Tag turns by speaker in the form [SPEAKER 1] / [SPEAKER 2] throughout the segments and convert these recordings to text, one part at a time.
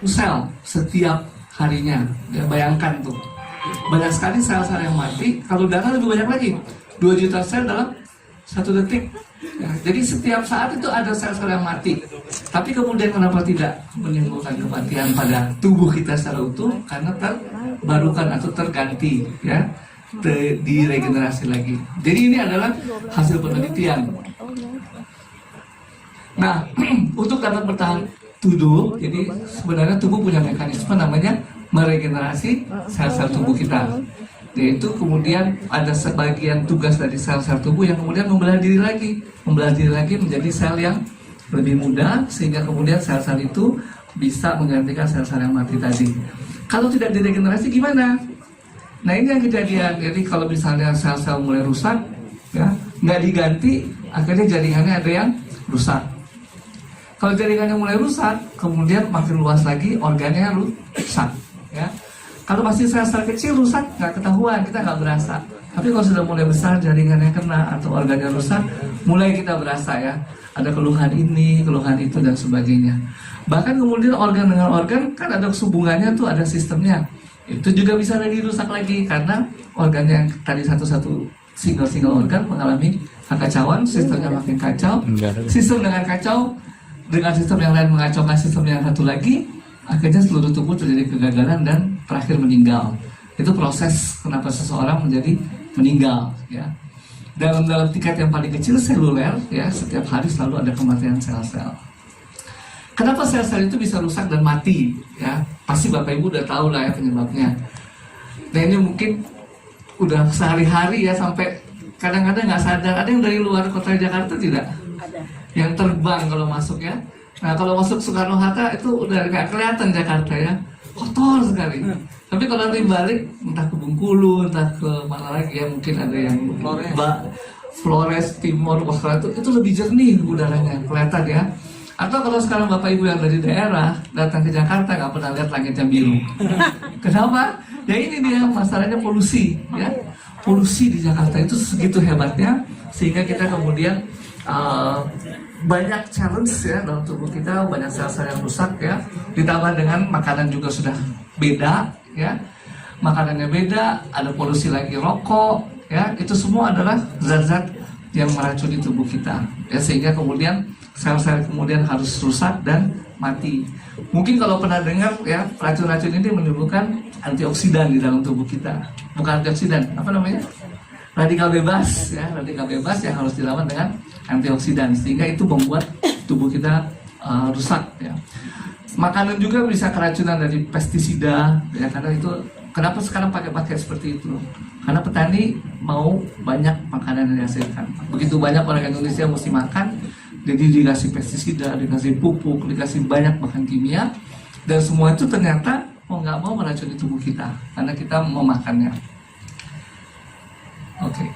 [SPEAKER 1] sel setiap harinya. Ya, bayangkan tuh, banyak sekali sel-sel yang mati. Kalau darah lebih banyak lagi, 2 juta sel dalam 1 detik. Ya, jadi setiap saat itu ada sel-sel yang mati. Tapi kemudian kenapa tidak menimbulkan kematian pada tubuh kita secara utuh? Karena terbarukan atau terganti, ya, diregenerasi lagi. Jadi ini adalah hasil penelitian. Nah, untuk dapat bertahan tubuh, jadi sebenarnya tubuh punya mekanisme namanya meregenerasi sel-sel tubuh kita. Yaitu kemudian ada sebagian tugas dari sel-sel tubuh yang kemudian membelah diri lagi menjadi sel yang lebih muda, sehingga kemudian sel-sel itu bisa menggantikan sel-sel yang mati tadi. Kalau tidak diregenerasi gimana? Nah, ini yang kejadian. Jadi kalau misalnya sel-sel mulai rusak, ya, nggak diganti, akhirnya jaringannya ada yang rusak. Kalau jaringannya mulai rusak, kemudian makin luas lagi organnya rusak, ya. Kalau masih sel-sel kecil rusak, nggak ketahuan, kita nggak berasa. Tapi kalau sudah mulai besar, jaringannya kena atau organnya rusak, mulai kita berasa, ya. Ada keluhan ini, keluhan itu, dan sebagainya. Bahkan kemudian organ dengan organ, kan ada hubungannya tuh, ada sistemnya. Itu juga bisa lagi rusak lagi, karena organnya yang tadi satu-satu single organ mengalami kekacauan, sistemnya makin kacau. Sistem dengan kacau, dengan sistem yang lain mengacaukan sistem yang satu lagi, akhirnya seluruh tubuh terjadi kegagalan dan terakhir meninggal. Itu proses kenapa seseorang menjadi meninggal, ya. Dalam tingkat yang paling kecil, seluler, ya, setiap hari selalu ada kematian sel-sel. Kenapa sel-sel itu bisa rusak dan mati, ya? Pasti Bapak Ibu udah tahu lah, ya, penyebabnya. Nah, ini mungkin udah sehari-hari, ya, sampai kadang-kadang nggak sadar. Ada yang dari luar kota Jakarta tidak?
[SPEAKER 2] Ada.
[SPEAKER 1] Yang terbang kalau masuk, ya. Nah, kalau masuk Soekarno-Hatta itu udah nggak kelihatan Jakarta, ya, kotor sekali. Tapi kalau nanti balik, entah ke Bengkulu, entah ke mana lagi, ya, mungkin ada yang Flores Timur, itu lebih jernih udaranya, kelihatan, ya. Atau kalau sekarang Bapak Ibu yang dari daerah datang ke Jakarta nggak pernah lihat langitnya biru. Kenapa? Ya ini dia masalahnya polusi, ya. Polusi di Jakarta itu segitu hebatnya, sehingga kita kemudian banyak challenge, ya, dalam tubuh kita, banyak sel-sel yang rusak, ya. Ditambah dengan makanan juga sudah beda, ya. Makanannya beda, ada polusi lagi, rokok, ya. Itu semua adalah zat-zat yang meracuni tubuh kita, ya, sehingga kemudian sel-sel kemudian harus rusak dan mati. Mungkin kalau pernah dengar, ya, racun-racun ini menimbulkan antioksidan di dalam tubuh kita. Bukan antioksidan, apa namanya? Radikal bebas, ya, radikal bebas yang harus dilawan dengan antioksidan, sehingga itu membuat tubuh kita rusak, ya. Makanan juga bisa keracunan dari pestisida, ya, karena itu kenapa sekarang pakai seperti itu? Karena petani mau banyak makanan yang dihasilkan. Begitu banyak orang Indonesia mesti makan, jadi dikasih pestisida, dikasih pupuk, dikasih banyak bahan kimia, dan semua itu ternyata mau nggak mau meracuni tubuh kita karena kita memakannya. Oke.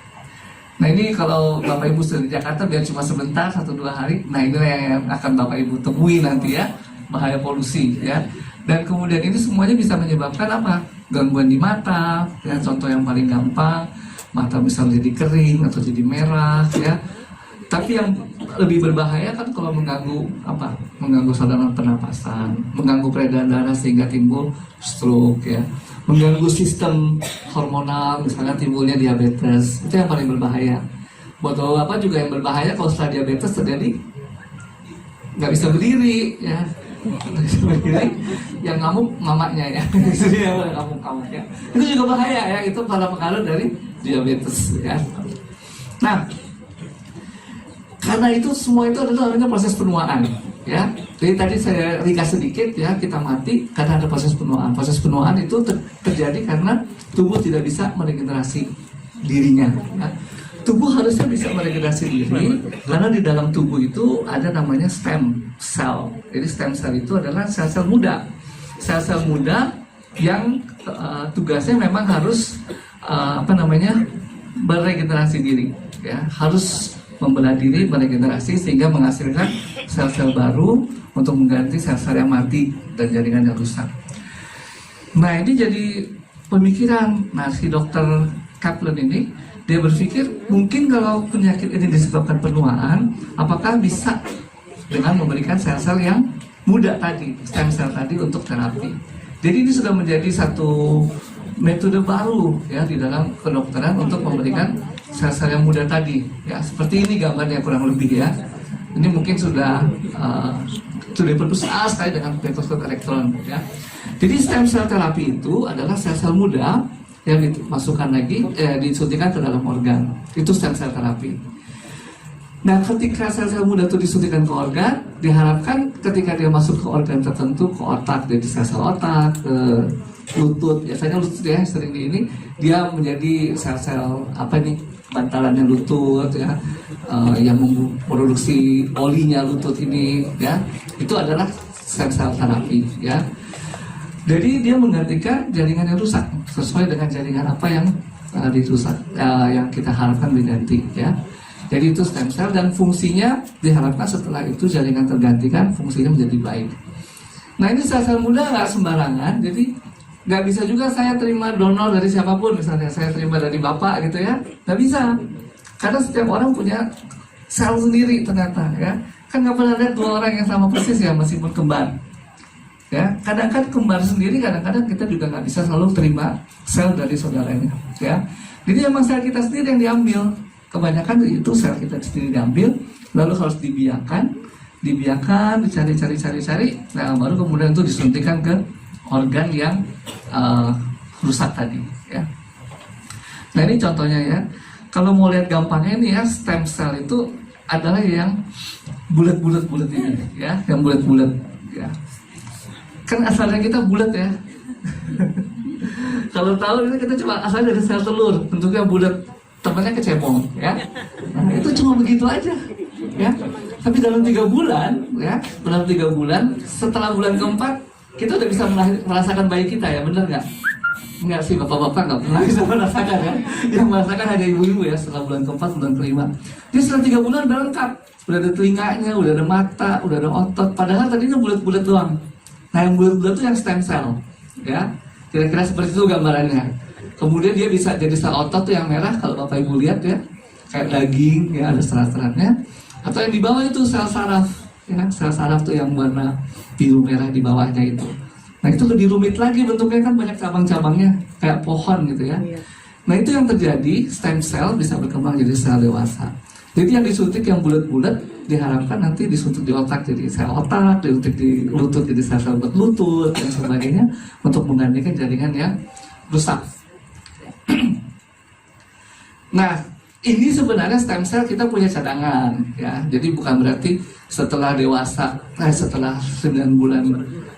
[SPEAKER 1] Nah, ini kalau Bapak Ibu sudah di Jakarta, biar cuma sebentar, 1-2 hari. Nah, ini yang akan Bapak Ibu temui nanti, ya, bahaya polusi, ya. Dan kemudian ini semuanya bisa menyebabkan apa? Gangguan di mata, ya. Contoh yang paling gampang, mata bisa jadi kering atau jadi merah, ya. Tapi yang lebih berbahaya kan kalau mengganggu apa? Mengganggu saluran pernapasan, mengganggu peredaran darah sehingga timbul stroke, ya. Mengganggu sistem hormonal, misalnya timbulnya diabetes. Itu yang paling berbahaya. Buat bapak juga yang berbahaya kalau setelah diabetes terjadi nggak bisa berdiri, ya. Nggak bisa berdiri, yang ngamuk mamaknya, ya. Jadi yang ngamuk, ya. Itu juga bahaya, ya. Itu para pengaruh dari diabetes, ya. Nah, karena itu semua itu adalah namanya proses penuaan, ya. Jadi tadi saya ringkas sedikit, ya, kita mati karena ada proses penuaan. Proses penuaan itu terjadi karena tubuh tidak bisa meregenerasi dirinya, ya. Tubuh harusnya bisa meregenerasi diri karena di dalam tubuh itu ada namanya stem cell. Jadi stem cell itu adalah sel-sel muda. Sel-sel muda yang tugasnya memang harus meregenerasi diri, ya. Harus membelah diri, meregenerasi sehingga menghasilkan sel-sel baru untuk mengganti sel-sel yang mati dan jaringan yang rusak. Nah, ini jadi pemikiran. Nah, si dokter Kaplan ini, dia berpikir mungkin kalau penyakit ini disebabkan penuaan, apakah bisa dengan memberikan sel-sel yang muda tadi, stem cell tadi untuk terapi. Jadi ini sudah menjadi satu metode baru ya di dalam kedokteran untuk memberikan sel-sel yang muda tadi. Ya seperti ini gambarnya kurang lebih ya. Ini mungkin sudah berusaha sekali dengan mikroskop elektron ya. Jadi stem cell terapi itu adalah sel-sel muda yang dimasukkan lagi, disuntikan ke dalam organ. Itu stem cell terapi. Nah, ketika sel-sel muda itu disuntikan ke organ, diharapkan ketika dia masuk ke organ tertentu, ke otak, jadi sel-sel otak, ke lutut, biasanya lutut ya sering ini, dia menjadi sel-sel bantalannya lutut ya, yang memproduksi olinya lutut ini ya, itu adalah sel-sel terapi ya. Jadi dia menggantikan jaringan yang rusak sesuai dengan jaringan apa yang dirusak, yang kita harapkan diganti ya. Jadi itu stem cell dan fungsinya diharapkan setelah itu jaringan tergantikan, fungsinya menjadi baik. Nah ini sel-sel muda nggak sembarangan, jadi nggak bisa juga saya terima donor dari siapapun, misalnya saya terima dari bapak gitu ya, nggak bisa. Karena setiap orang punya sel sendiri ternyata ya. Kan nggak pernah ada dua orang yang sama persis ya, meskipun kembar. Ya, kadang-kadang kembar sendiri, kadang-kadang kita juga nggak bisa selalu terima sel dari saudaranya. Ya, jadi emang sel kita sendiri yang diambil. Kebanyakan itu sel kita sendiri diambil, lalu harus dibiarkan, dicari, nah baru kemudian itu disuntikan ke organ yang rusak tadi. Ya. Nah ini contohnya ya. Kalau mau lihat gampangnya ini ya, stem cell itu adalah yang bulat-bulat ini, ya, yang bulat-bulat. Ya. Kan asalnya kita bulat ya. Kalau tahu ini kita cuma asalnya dari sel telur, bentuknya bulat. Temannya kecebong ya, nah, itu cuma begitu aja ya. Tapi dalam 3 bulan ya, dalam 3 bulan setelah bulan keempat kita udah bisa merasakan bayi kita ya, bener nggak? Nggak sih, bapak-bapak nggak pernah bisa merasakan ya. Yang merasakan hanya ibu-ibu ya, setelah bulan keempat, bulan kelima. Jadi setelah 3 bulan udah lengkap, udah ada telinganya, udah ada mata, udah ada otot. Padahal tadinya bulat-bulat doang. Nah yang bulat-bulat itu yang stem cell ya, kira-kira seperti itu gambarannya. Kemudian dia bisa jadi sel otot tuh yang merah, kalau Bapak Ibu lihat ya, kayak daging ya, ada serat-seratnya. Atau yang di bawah itu sel saraf ya, sel saraf tuh yang warna biru merah di bawahnya itu. Nah itu lebih rumit lagi bentuknya, kan banyak cabang-cabangnya kayak pohon gitu ya. Nah itu yang terjadi, stem cell bisa berkembang jadi sel dewasa. Jadi yang disuntik yang bulat-bulat diharapkan nanti disuntik di otak jadi sel otak, disuntik di lutut jadi sel-sel lutut dan sebagainya, untuk menggantikan jaringan yang rusak. Nah, ini sebenarnya stem cell kita punya cadangan ya. Jadi bukan berarti setelah dewasa, setelah 9 bulan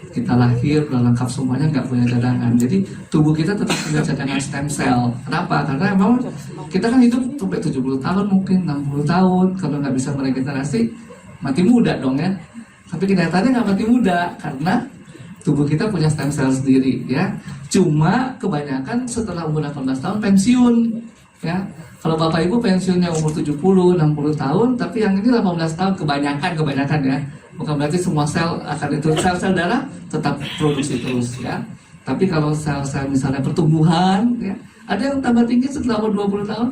[SPEAKER 1] kita lahir udah lengkap semuanya nggak punya cadangan. Jadi tubuh kita tetap punya cadangan stem cell. Kenapa? Karena memang kita kan hidup sampai 70 tahun mungkin 60 tahun. Kalau nggak bisa meregenerasi, mati muda dong ya. Tapi kenyataannya nggak mati muda karena tubuh kita punya stem cell sendiri ya. Cuma kebanyakan setelah umur 18 tahun pensiun ya. Kalau Bapak Ibu pensiunnya umur 70, 60 tahun, tapi yang ini 18 tahun kebanyakan ya. Bukan berarti semua sel akan itu, sel-sel darah tetap produksi terus ya. Tapi kalau sel-sel misalnya pertumbuhan ya, ada yang tambah tinggi setelah umur 20 tahun?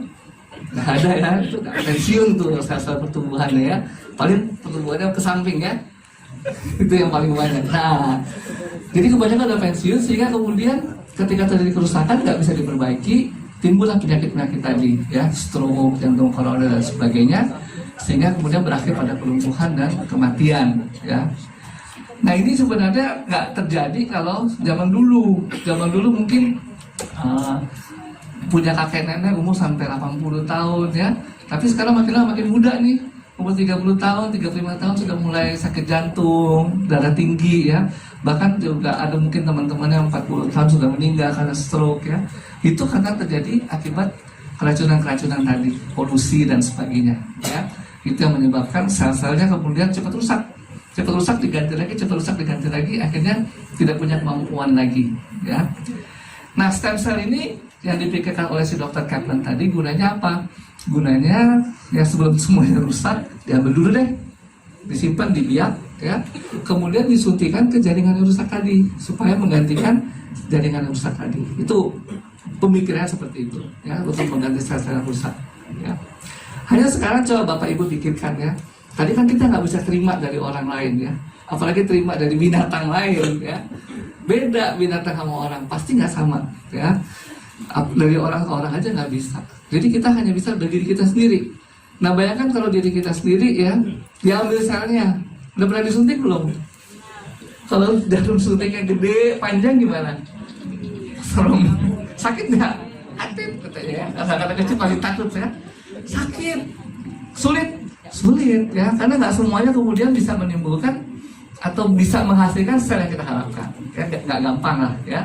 [SPEAKER 1] Nggak ada ya, itu nggak pensiun tuh sel-sel pertumbuhannya ya. Paling pertumbuhannya ke samping ya. Itu yang paling banyak. Nah, jadi kebanyakan udah pensiun sehingga kemudian ketika terjadi kerusakan nggak bisa diperbaiki, timbullah penyakit-penyakit tadi ya, stroke, jantung koroner dan sebagainya, sehingga kemudian berakhir pada kelumpuhan dan kematian ya. Nah ini sebenarnya nggak terjadi kalau zaman dulu. Zaman dulu mungkin punya kakek nenek umur sampai 80 tahun ya, tapi sekarang makin lama makin muda nih, umur 30 tahun, 35 tahun sudah mulai sakit jantung, darah tinggi ya. Bahkan juga ada mungkin teman-teman yang 40 tahun sudah meninggal karena stroke ya. Itu karena terjadi akibat keracunan-keracunan tadi, polusi dan sebagainya ya. Itu yang menyebabkan sel-selnya kemudian cepat rusak diganti lagi, akhirnya tidak punya kemampuan lagi ya. Nah stem cell ini yang dipikirkan oleh si dokter Kaplan tadi gunanya apa? Gunanya ya sebelum semuanya rusak diambil dulu deh, disimpan, dibiak ya, kemudian disuntikan ke jaringan yang rusak tadi supaya menggantikan jaringan yang rusak tadi. Itu pemikirannya seperti itu ya, untuk mengganti sel-sel yang rusak ya. Hanya sekarang coba Bapak Ibu pikirkan ya, tadi kan kita nggak bisa terima dari orang lain ya, apalagi terima dari binatang lain ya. Beda binatang sama orang, pasti nggak sama ya. Dari orang ke orang aja nggak bisa. Jadi kita hanya bisa dari diri kita sendiri. Nah bayangkan kalau diri kita sendiri ya, diambil selnya. Udah pernah disuntik belum? Kalau jarum suntiknya gede, panjang gimana? Serem. Sakit nggak? Aktif katanya ya. Kata-kata kecil pasti takut ya. Sakit, sulit ya. Karena nggak semuanya kemudian bisa menimbulkan atau bisa menghasilkan sel yang kita harapkan. Ya, nggak gampang lah ya.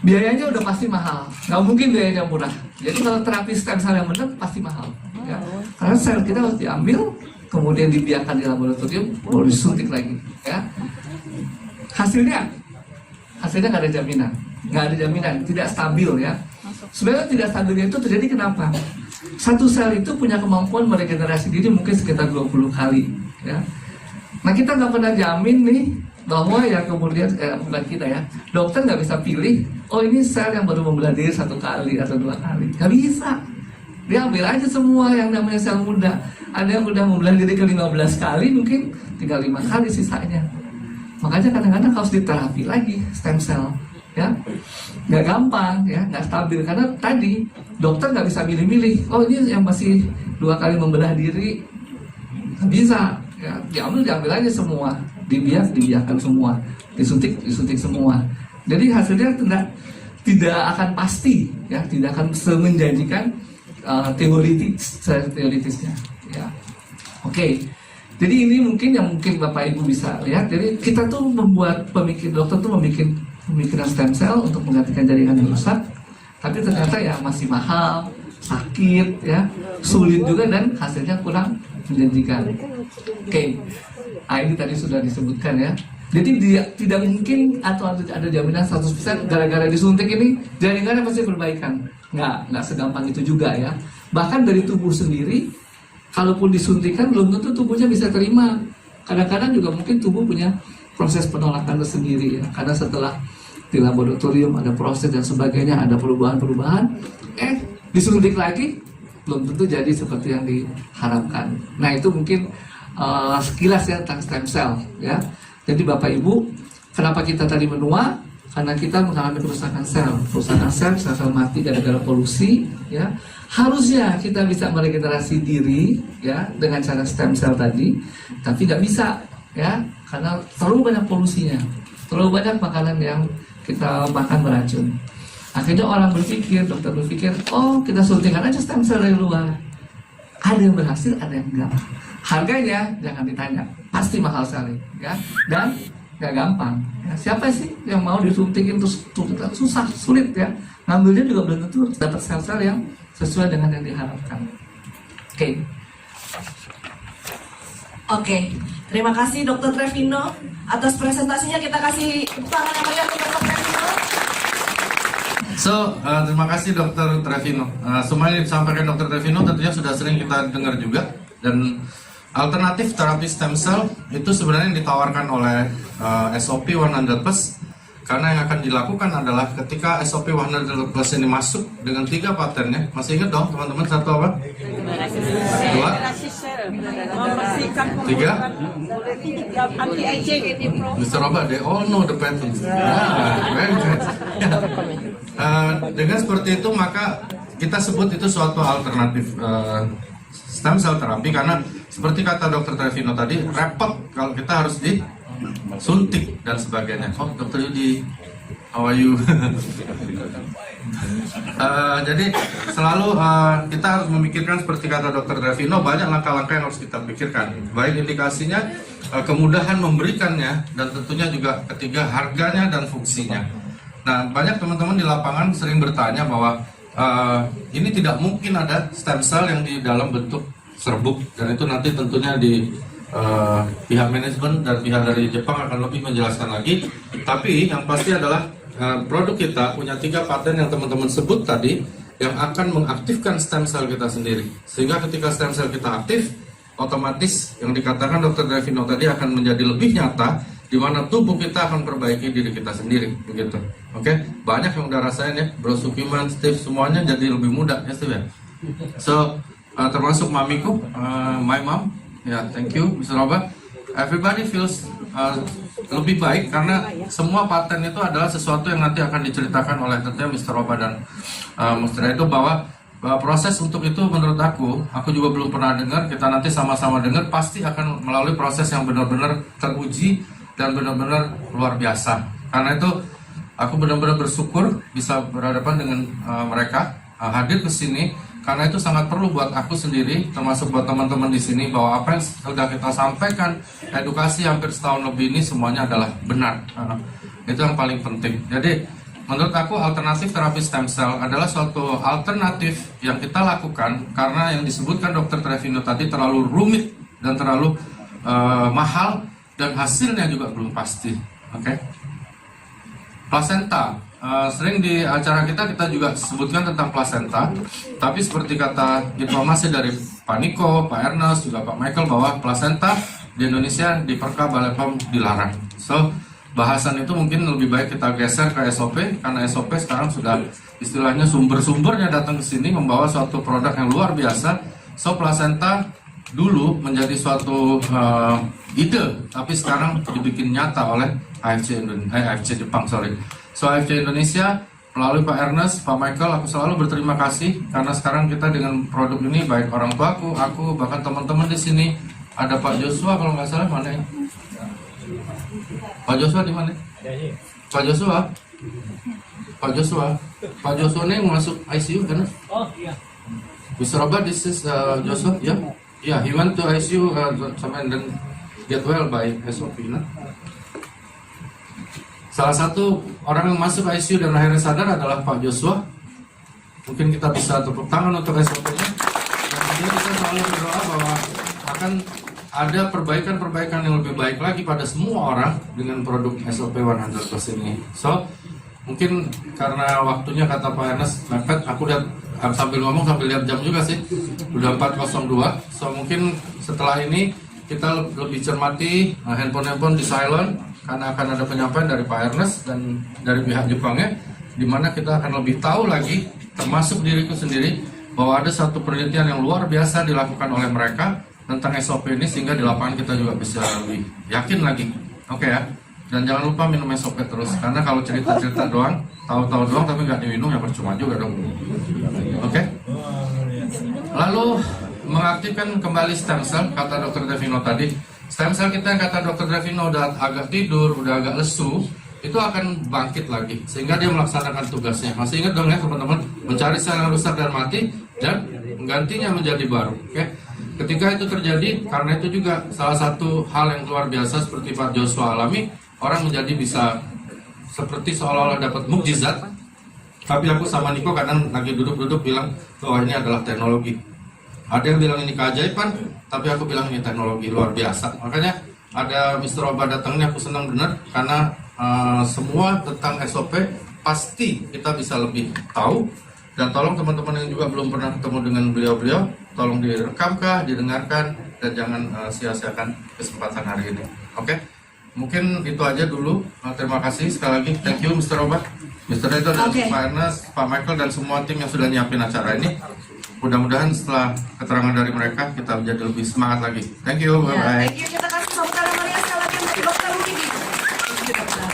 [SPEAKER 1] Biayanya udah pasti mahal, nggak mungkin biayanya murah. Jadi kalau terapi stem cell yang benar pasti mahal. Ya. Karena sel kita harus diambil, kemudian dibiarkan di laboratorium, baru disuntik lagi. Ya. Hasilnya nggak ada jaminan, tidak stabil ya. Sebenarnya tidak stabilnya itu terjadi kenapa? Satu sel itu punya kemampuan meregenerasi diri mungkin sekitar 20 kali. Ya. Nah kita nggak pernah jamin nih bahwa ya kemudian bukan kita ya, dokter nggak bisa pilih, oh ini sel yang baru membelah diri 1 kali atau 2 kali, nggak bisa. Dia ambil aja semua yang namanya sel muda. Ada yang udah membelah diri ke 15 kali, mungkin tinggal 5 kali sisanya. Makanya kadang-kadang harus diterapi lagi stem cell, ya nggak gampang ya, nggak stabil karena tadi dokter nggak bisa milih-milih. Oh ini yang masih 2 kali membelah diri, nggak bisa. Ya, diambil aja semua, dibiarkan semua, disuntik semua. Jadi hasilnya tidak akan pasti, ya, tidak akan semenjanjikan teoritisnya. Ya, oke. Jadi ini mungkin yang Bapak Ibu bisa lihat. Jadi kita tuh membuat dokter tuh pemikiran stem cell untuk menggantikan jaringan yang rusak, tapi ternyata ya masih mahal, sakit, ya, sulit juga dan hasilnya kurang menjanjikan. Oke. Ini tadi sudah disebutkan ya. Jadi tidak mungkin atau ada jaminan 100% gara-gara disuntik ini jaringannya pasti perbaikan. Nggak segampang itu juga ya. Bahkan dari tubuh sendiri, kalaupun disuntikan belum tentu tubuhnya bisa terima. Kadang-kadang juga mungkin tubuh punya proses penolakan tersendiri ya. Karena setelah di laboratorium ada proses dan sebagainya, ada perubahan-perubahan, disuntik lagi belum tentu jadi seperti yang diharapkan. Nah itu mungkin sekilas ya tentang stem cell ya. Jadi Bapak Ibu, kenapa kita tadi menua? Karena kita mengalami kerusakan sel mati gara-gara polusi ya. Harusnya kita bisa meregenerasi diri ya dengan cara stem cell tadi, tapi nggak bisa ya karena terlalu banyak polusinya, terlalu banyak makanan yang kita makan beracun. Akhirnya orang dokter berpikir, oh kita suntikan aja stem cell dari luar. Ada yang berhasil, ada yang enggak. Harganya jangan ditanya, pasti mahal sekali, ya. Dan nggak gampang. Ya, siapa sih yang mau disuntikin terus susah, sulit ya. Ngambilnya juga belum tentu dapat sel-sel yang sesuai dengan yang diharapkan.
[SPEAKER 2] Oke. Terima kasih Dr. Trevino atas presentasinya. Kita kasih tangan yang meriah untuk Dr. Trevino.
[SPEAKER 3] Terima kasih Dr. Trevino. Semua yang disampaikan Dr. Trevino tentunya sudah sering kita dengar juga. Dan alternatif terapi stem cell itu sebenarnya ditawarkan oleh SOP 100+, karena yang akan dilakukan adalah ketika SOP 100+ ini masuk dengan 3 patennya. Masih ingat dong teman-teman, satu apa? 2, 3, Mr. Robert, they all know the patents. Very good. Dengan seperti itu maka kita sebut itu suatu alternatif stem cell terapi, karena seperti kata Dr. Trevino tadi, repot kalau kita harus disuntik dan sebagainya. Oh, Dr. Yudi, how are you? Jadi selalu kita harus memikirkan seperti kata Dr. Trevino, banyak langkah-langkah yang harus kita pikirkan. Baik indikasinya, kemudahan memberikannya, dan tentunya juga ketiga harganya dan fungsinya. Nah, banyak teman-teman di lapangan sering bertanya bahwa ini tidak mungkin ada stem cell yang di dalam bentuk serbuk, dan itu nanti tentunya di pihak manajemen dan pihak dari Jepang akan lebih menjelaskan lagi. Tapi yang pasti adalah produk kita punya 3 paten yang teman-teman sebut tadi, yang akan mengaktifkan stem cell kita sendiri. Sehingga ketika stem cell kita aktif, otomatis yang dikatakan Dr. Trevino tadi akan menjadi lebih nyata, di mana tubuh kita akan perbaiki diri kita sendiri, begitu. Oke, banyak yang udah rasain ya, Bro Sukiman, Steve, semuanya jadi lebih mudah ya Steve ya. So termasuk mamiku, my mom, ya thank you Mr. Robert. everybody feels lebih baik karena semua paten itu adalah sesuatu yang nanti akan diceritakan oleh tentunya Mr. Roba dan Mr. Edo bahwa proses untuk itu menurut aku juga belum pernah dengar, kita nanti sama-sama dengar pasti akan melalui proses yang benar-benar teruji dan benar-benar luar biasa. Karena itu aku benar-benar bersyukur bisa berhadapan dengan mereka, hadir ke sini karena itu sangat perlu buat aku sendiri termasuk buat teman-teman di sini bahwa apa yang sudah kita sampaikan edukasi hampir setahun lebih ini semuanya adalah benar. Itu yang paling penting. Jadi menurut aku alternatif terapi stem cell adalah suatu alternatif yang kita lakukan karena yang disebutkan Dr. Trevino tadi terlalu rumit dan terlalu mahal dan hasilnya juga belum pasti. Oke. Plasenta, sering di acara kita juga sebutkan tentang plasenta, tapi seperti kata informasi dari Pak Niko, Pak Ernest, juga Pak Michael bahwa plasenta di Indonesia di Perka Balai POM dilarang. So bahasan itu mungkin lebih baik kita geser ke SOP karena SOP sekarang sudah istilahnya sumber-sumbernya datang ke sini membawa suatu produk yang luar biasa. So plasenta dulu menjadi suatu ide, tapi sekarang dibikin nyata oleh AFC Jepang, So AFC Indonesia melalui Pak Ernest, Pak Michael, aku selalu berterima kasih karena sekarang kita dengan produk ini baik orang tuaku, aku bahkan teman-teman di sini ada Pak Joshua kalau nggak salah mana ya? Pak Joshua di mana? Pak Joshua ini yang masuk ICU kan? Oh iya. Mr. Robert, this is Joshua, ya? Yeah, he went to ICU and then get well by SOP. Salah satu orang yang masuk ICU dan akhirnya sadar adalah Pak Joshua. Mungkin kita bisa tepuk tangan untuk SOP-nya. Dan kemudian kita selalu berdoa bahwa akan ada perbaikan-perbaikan yang lebih baik lagi pada semua orang dengan produk SOP 100% ini. So, mungkin karena waktunya kata Pak Ernest mepet, aku lihat sambil ngomong sambil lihat jam juga sih, udah 4:02. So mungkin setelah ini kita lebih cermati handphone di silent karena akan ada penyampaian dari Pak Ernest dan dari pihak Jepangnya, di mana kita akan lebih tahu lagi, termasuk diriku sendiri, bahwa ada satu penelitian yang luar biasa dilakukan oleh mereka tentang SOP ini sehingga di lapangan kita juga bisa lebih yakin lagi. Oke ya. Dan jangan lupa minum SOP terus, karena kalau cerita-cerita doang, tahu-tahu doang tapi nggak diminum ya percuma juga dong. Oke? Lalu mengaktifkan kembali stem cell, kata Dr. Trevino tadi. Stem cell kita yang kata Dr. Trevino udah agak tidur, udah agak lesu, itu akan bangkit lagi, sehingga dia melaksanakan tugasnya. Masih ingat dong ya teman-teman, mencari sel yang rusak dan mati, dan menggantinya menjadi baru. Oke? Ketika itu terjadi, karena itu juga salah satu hal yang luar biasa seperti Pak Joshua alami, orang menjadi bisa seperti seolah-olah dapat mukjizat. Tapi aku sama Niko kadang lagi duduk-duduk bilang bahwa ini adalah teknologi. Ada yang bilang ini keajaiban, tapi aku bilang ini teknologi luar biasa. Makanya ada Mr. Oba datang ini aku senang benar karena semua tentang SOP pasti kita bisa lebih tahu. Dan tolong teman-teman yang juga belum pernah ketemu dengan beliau-beliau, tolong direkamkah, didengarkan, dan jangan sia-siakan kesempatan hari ini. Oke? Mungkin itu aja dulu. Terima kasih sekali lagi. Thank you Mr. Oba, Mr. Edo, dan Pak Ernest, Pak Michael, dan semua tim yang sudah nyiapin acara ini. Mudah-mudahan setelah keterangan dari mereka kita menjadi lebih semangat lagi. Thank you. Bye-bye.